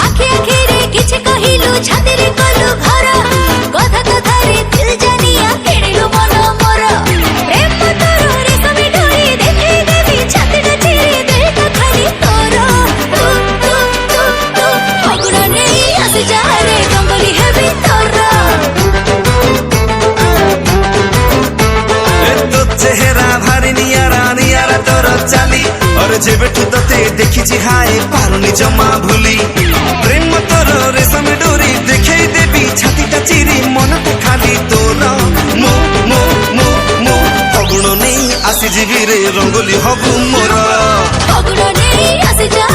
आखि आखिरे किछ कहिलु छातिरे कलु घर कथा कथारे दिल जानिया किणिलु मन मोर प्रेम तोर रेशमी डोरी देखै देबी छातिटा चिरी दिल तो खाली तोर तू तू तू तू फगुण नेई आसी जा रे रंगोली हेबी तोर तो चेहरा भारी नियारा नियारा तोर चाली और जेबेठू तते देखिछि हाय पारुनी जमा भूली प्रेम तोर रेशम डोरी देखै देबी छातीटा चिरी मनटा खाली तोर मो मो मो मो फगुण नेई आसी जीवी रे रंगोली हबु मोर फगुण नेई आसी जा